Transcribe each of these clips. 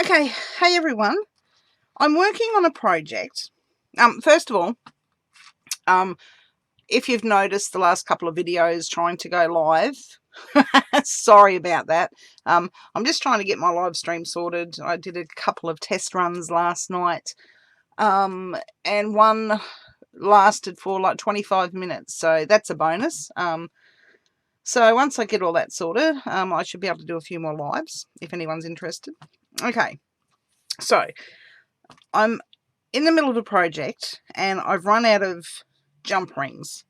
Okay, hey everyone. I'm working on a project. First of all, if you've noticed the last couple of videos trying to go live, sorry about that. I'm just trying to get my live stream sorted. I did a couple of test runs last night, and one lasted for like 25 minutes, so that's a bonus. So once I get all that sorted, I should be able to do a few more lives if anyone's interested. Okay, so I'm in the middle of the project and I've run out of jump rings.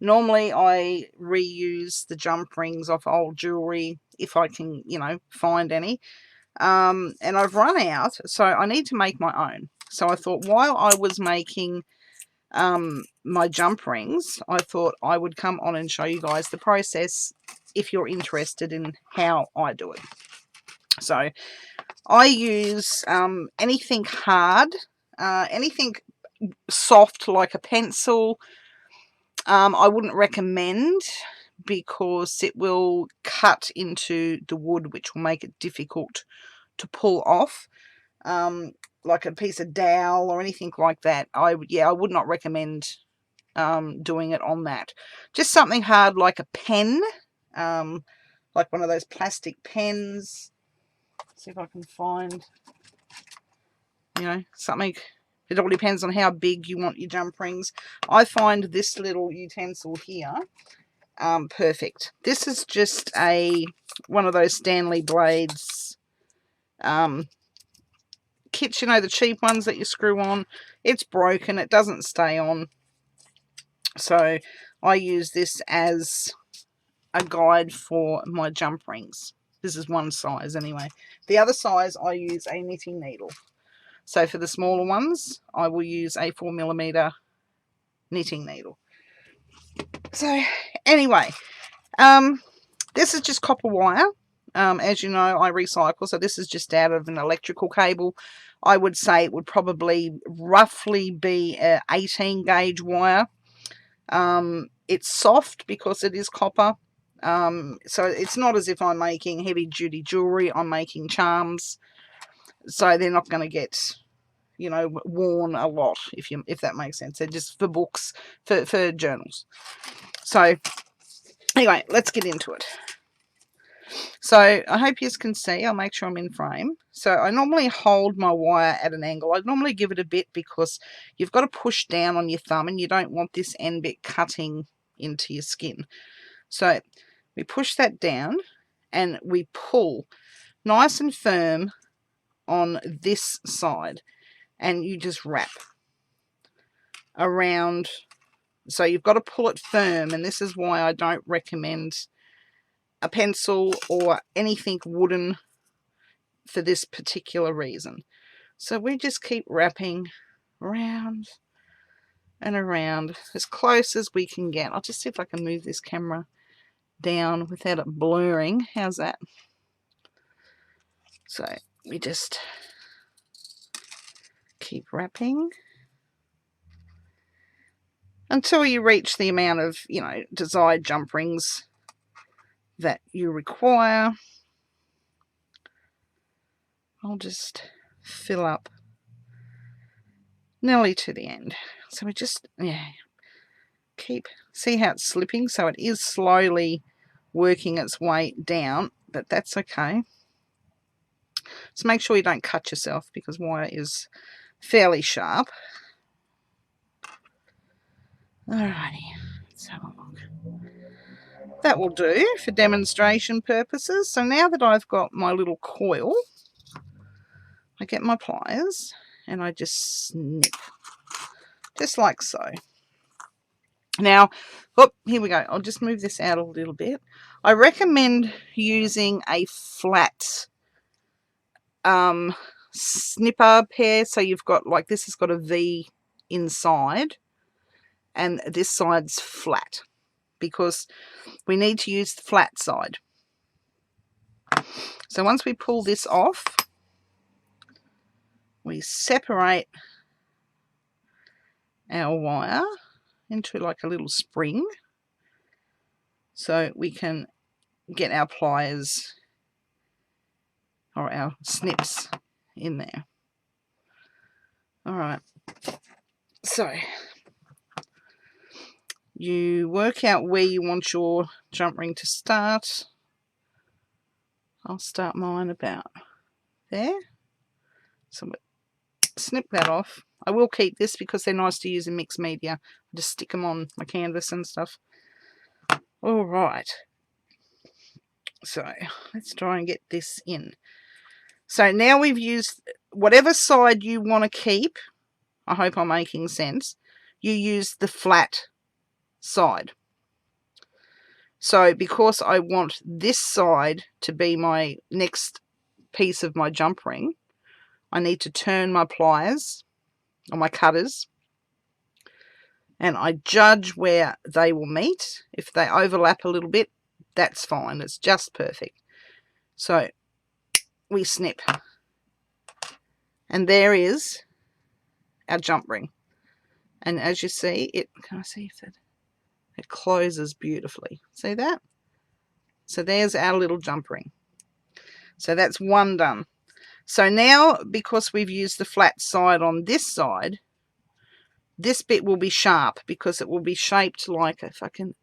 Normally I reuse the jump rings off old jewelry if I can, find any. And I've run out, so I need to make my own. So I thought while I was making my jump rings, I thought I would come on and show you guys the process if you're interested in how I do it. So I use anything hard, anything soft like a pencil. I wouldn't recommend because it will cut into the wood, which will make it difficult to pull off. Like a piece of dowel or anything like that. I would not recommend doing it on that. Just something hard like a pen, like one of those plastic pens. See if I can find, something. It all depends on how big you want your jump rings. I find this little utensil here perfect. This is just one of those Stanley blades kits, the cheap ones that you screw on. It's broken. It doesn't stay on. So I use this as a guide for my jump rings. This is one size anyway. The other size I use a knitting needle. So for the smaller ones, I will use a 4mm knitting needle. So anyway, this is just copper wire. As you know, I recycle, so this is just out of an electrical cable. I would say it would probably roughly be an 18 gauge wire. It's soft because it is copper. So it's not as if I'm making heavy duty jewelry. I'm making charms. So they're not going to get, worn a lot, if that makes sense. They're just for books, for journals. So anyway, let's get into it. So I hope you can see. I'll make sure I'm in frame. So I normally hold my wire at an angle. I normally give it a bit because you've got to push down on your thumb and you don't want this end bit cutting into your skin. So we push that down and we pull nice and firm on this side, and you just wrap around. So you've got to pull it firm, and this is why I don't recommend a pencil or anything wooden for this particular reason. So we just keep wrapping around and around as close as we can get. I'll just see if I can move this camera down without it blurring. How's that? So we just keep wrapping until you reach the amount of, desired jump rings that you require. I'll just fill up nearly to the end. So we just, see how it's slipping? So it is slowly working its way down, but that's okay. So make sure you don't cut yourself because wire is fairly sharp. Alrighty, let's have a look. That will do for demonstration purposes. So now that I've got my little coil, I get my pliers and I just snip, just like so. Now, here we go. I'll just move this out a little bit. I recommend using a flat snipper pair. So you've got, like, this has got a V inside and this side's flat because we need to use the flat side. So once we pull this off, we separate our wire into like a little spring so we can get our pliers or our snips in there. All right. So you work out where you want your jump ring to start. I'll start mine about there. So snip that off. I will keep this because they're nice to use in mixed media. I just stick them on my canvas and stuff. All right. So let's try and get this in. So now we've used whatever side you want to keep. I hope I'm making sense. You use the flat side. So because I want this side to be my next piece of my jump ring, I need to turn my pliers or my cutters, and I judge where they will meet. If they overlap a little bit, that's fine. It's just perfect. So we snip, and there is our jump ring. And as you see, can I see if it closes beautifully? See that? So there's our little jump ring. So that's one done. So now, because we've used the flat side on this side, this bit will be sharp because it will be shaped like, if I can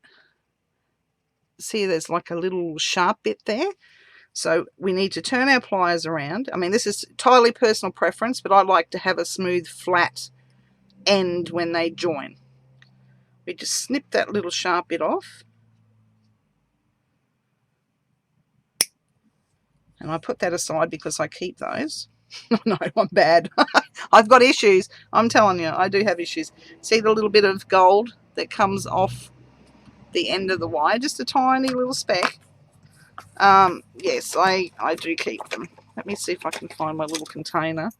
see, there's like a little sharp bit there. So we need to turn our pliers around. I mean, this is entirely personal preference, but I like to have a smooth, flat end when they join. We just snip that little sharp bit off. And I put that aside because I keep those. No, I'm bad. I've got issues. I'm telling you, I do have issues. See the little bit of gold that comes off the end of the wire? Just a tiny little speck. Yes, I do keep them. Let me see if I can find my little container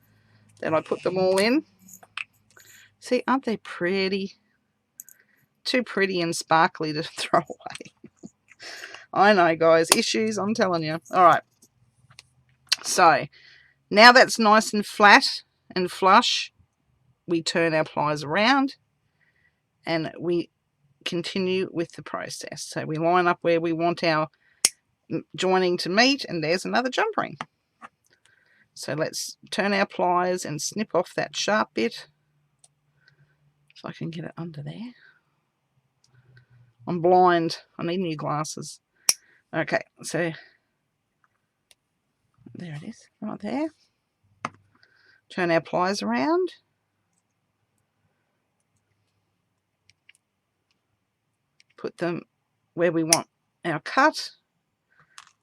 that I put them all in. See, aren't they pretty? Too pretty and sparkly to throw away. I know, guys. Issues, I'm telling you. All right. So now that's nice and flat and flush, we turn our pliers around and we continue with the process. So we line up where we want our joining to meet, and there's another jump ring. So let's turn our pliers and snip off that sharp bit. If I can get it under there. I'm blind. I need new glasses. Okay, so there it is, right there. Turn our pliers around. Put them where we want our cut.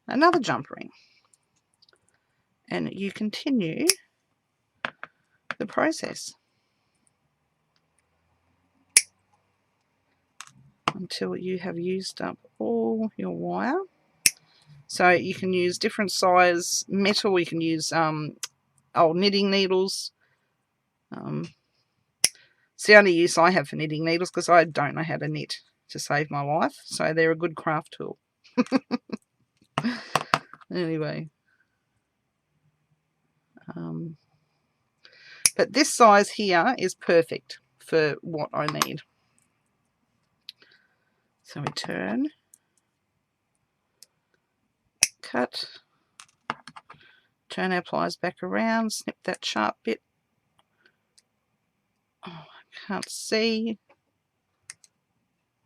Another jump ring. And you continue the process until you have used up all your wire. So you can use different size metal. You can use old knitting needles. It's the only use I have for knitting needles because I don't know how to knit to save my life. So they're a good craft tool. Anyway. But this size here is perfect for what I need. So we turn, cut, turn our pliers back around, snip that sharp bit. Oh, I can't see.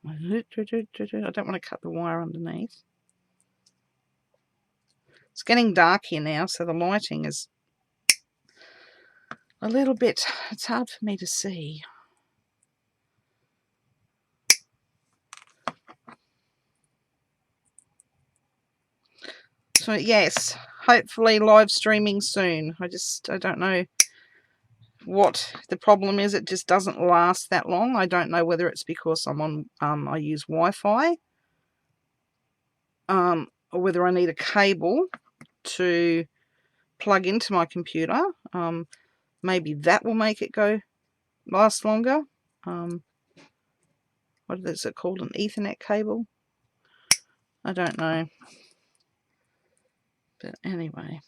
I don't want to cut the wire underneath. It's getting dark here now, so the lighting is a little bit, it's hard for me to see. So yes, hopefully live streaming soon. I don't know what the problem is. It just doesn't last that long. I don't know whether it's because I'm on I use Wi-Fi, or whether I need a cable to plug into my computer. Maybe that will make it last longer. What is it called? An Ethernet cable? I don't know. But anyway.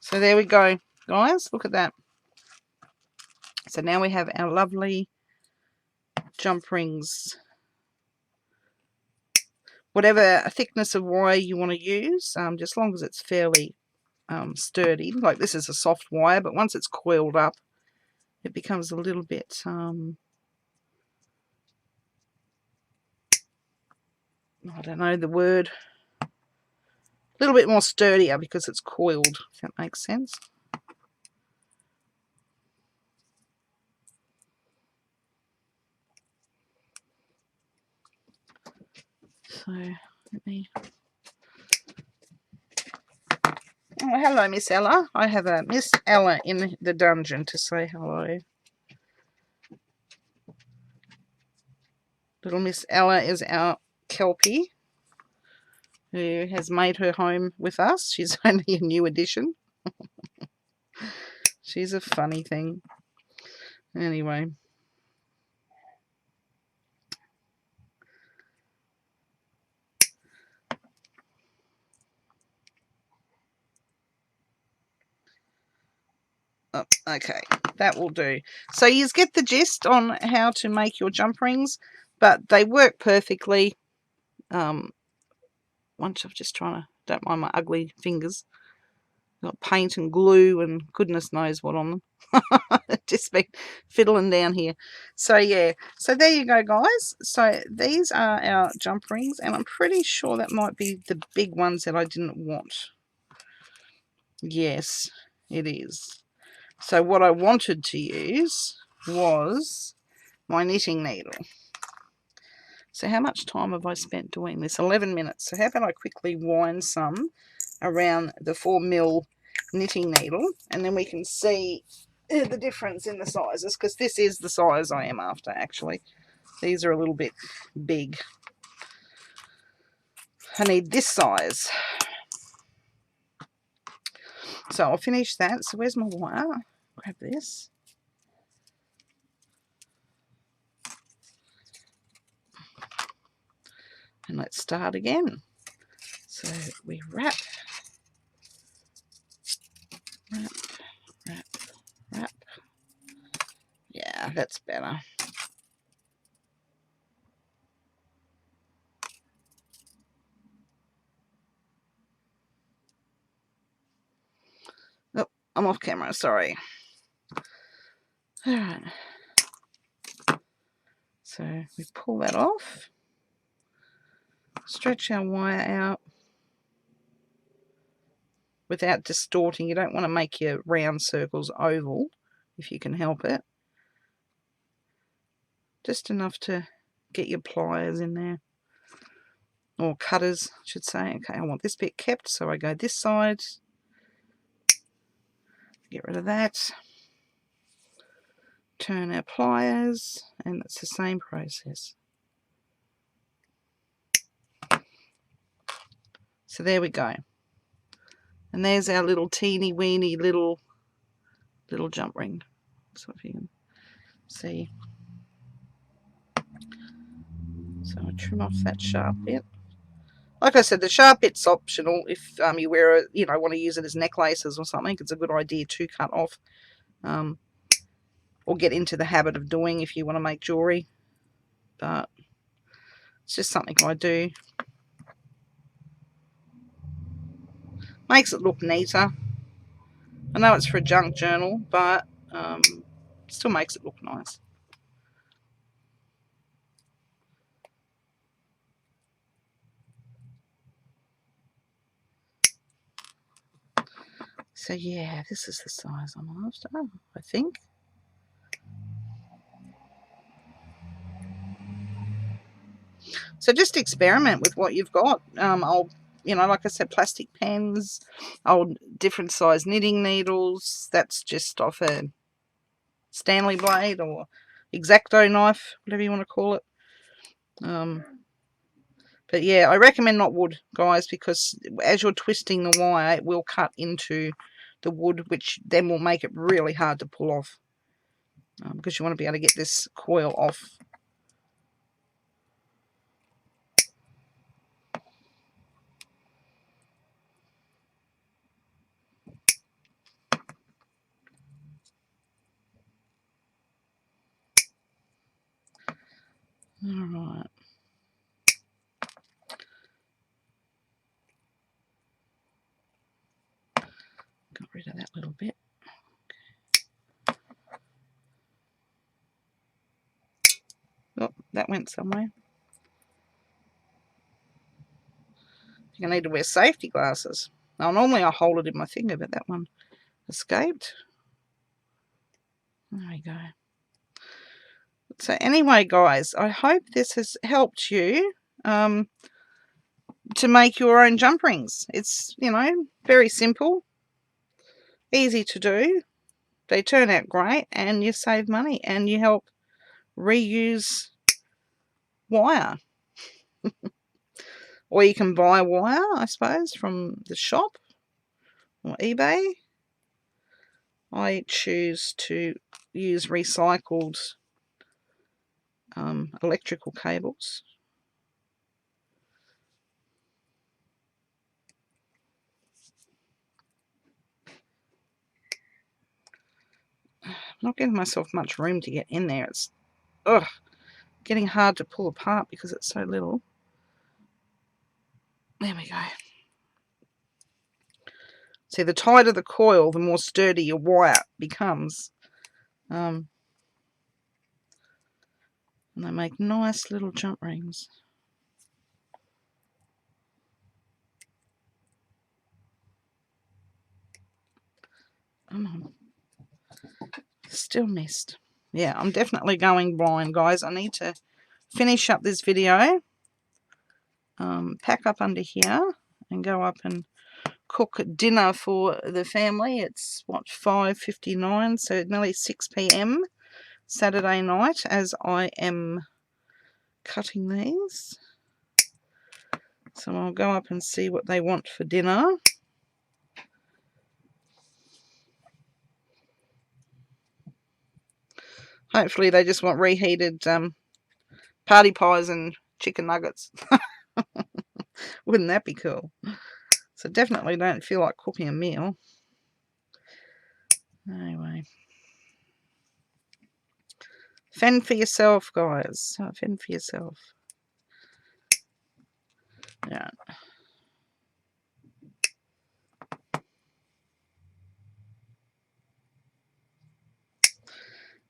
So there we go, guys. Look at that. So now we have our lovely jump rings whatever thickness of wire you want to use, just as long as it's fairly sturdy. Like this is a soft wire, but once it's coiled up, it becomes a little bit I don't know the word, a little bit more sturdier because it's coiled, if that makes sense. So let me. Oh, hello, Miss Ella. I have a Miss Ella in the dungeon to say hello. Little Miss Ella is our Kelpie who has made her home with us. She's only a new addition. She's a funny thing. Anyway. Oh, okay, that will do. So you get the gist on how to make your jump rings, but they work perfectly. Once I've just trying to, don't mind my ugly fingers. Got paint and glue and goodness knows what on them. Just been fiddling down here. So yeah, so there you go, guys. So these are our jump rings, and I'm pretty sure that might be the big ones that I didn't want. Yes, it is. So what I wanted to use was my knitting needle. So how much time have I spent doing this? 11 minutes. So how about I quickly wind some around the 4mm knitting needle, and then we can see the difference in the sizes, because this is the size I am after, actually. These are a little bit big. I need this size. So I'll finish that. So where's my wire? Grab this. And let's start again. So we wrap, wrap, wrap, wrap. Yeah, that's better. Oh, I'm off camera, sorry. All right. So we pull that off, stretch our wire out without distorting. You don't want to make your round circles oval if you can help it. Just enough to get your pliers in there, or cutters, I should say. Okay, I want this bit kept, so I go this side, get rid of that, turn our pliers, and it's the same process. So there we go. And there's our little teeny weeny little jump ring. So if you can see. So I trim off that sharp bit. Like I said, the sharp bit's optional. If you wear it, want to use it as necklaces or something, it's a good idea to cut off, or get into the habit of doing if you want to make jewelry. But it's just something I do. Makes it look neater. I know it's for a junk journal, but still makes it look nice. So yeah, this is the size I'm after, I think. So just experiment with what you've got. I'll, like I said, plastic pens, old different size knitting needles. That's just off a Stanley blade or X-Acto knife, whatever you want to call it. But yeah, I recommend not wood, guys, because as you're twisting the wire, it will cut into the wood, which then will make it really hard to pull off, because you want to be able to get this coil off. All right. rid of that little bit. Oh, that went somewhere. You're going to need to wear safety glasses. Now, normally I hold it in my finger, but that one escaped. There we go. So anyway, guys, I hope this has helped you to make your own jump rings. It's, you know, very simple, easy to do. They turn out great, and you save money, and you help reuse wire. Or you can buy wire, I suppose, from the shop or eBay. I choose to use recycled electrical cables. I'm not giving myself much room to get in there. It's getting hard to pull apart because it's so little. There we go. See, the tighter the coil, the more sturdy your wire becomes. And they make nice little jump rings. Come on. Still missed. Yeah, I'm definitely going blind, guys. I need to finish up this video, pack up under here, and go up and cook dinner for the family. It's, what, 5:59, so nearly 6 p.m. Saturday night as I am cutting these. So I'll go up and see what they want for dinner. Hopefully they just want reheated party pies and chicken nuggets. Wouldn't that be cool? So definitely don't feel like cooking a meal. Anyway. Fend for yourself, guys. Fend for yourself. Yeah.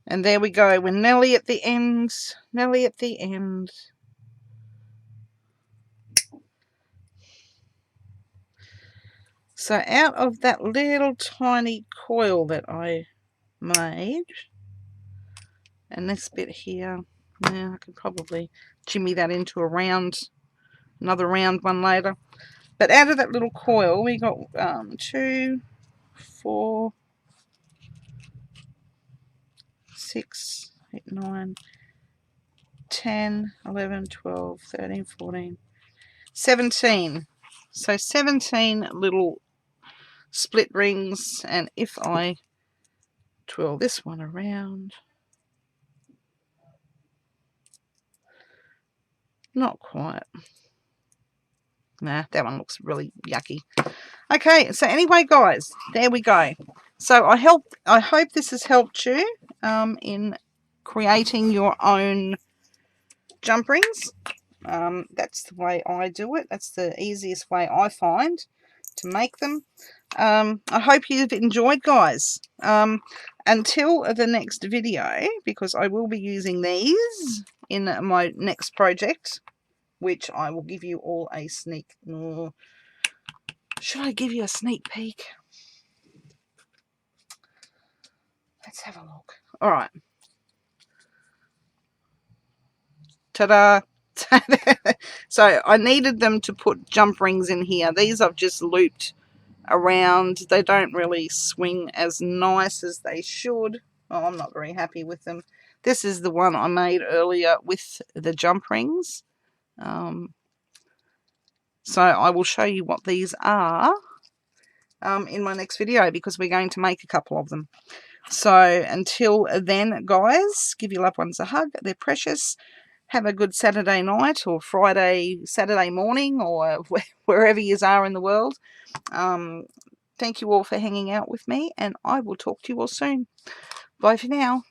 And there we go. We're nearly at the end. Nearly at the end. So out of that little tiny coil that I made, and this bit here, now I could probably jimmy that into a round, another round one later. But out of that little coil, we got 2, 4, 6, 8, 9, 10, 11, 12, 13, 14, 17. So 17 little split rings, and if I twirl this one around, not quite. Nah, that one looks really yucky. Okay, so anyway, guys, there we go. So I hope this has helped you in creating your own jump rings. That's the way I do it. That's the easiest way I find to make them. I hope you've enjoyed, guys. Until the next video, because I will be using these in my next project, which I will give you all a sneak. Should I give you a sneak peek? Let's have a look. All right. Ta-da! So I needed them to put jump rings in here. These I've just looped around. They don't really swing as nice as they should. Oh, I'm not very happy with them. This is the one I made earlier with the jump rings. So I will show you what these are in my next video, because we're going to make a couple of them. So until then, guys, give your loved ones a hug. They're precious. Have a good Saturday night or Saturday morning, or wherever you are in the world. Thank you all for hanging out with me, and I will talk to you all soon. Bye for now.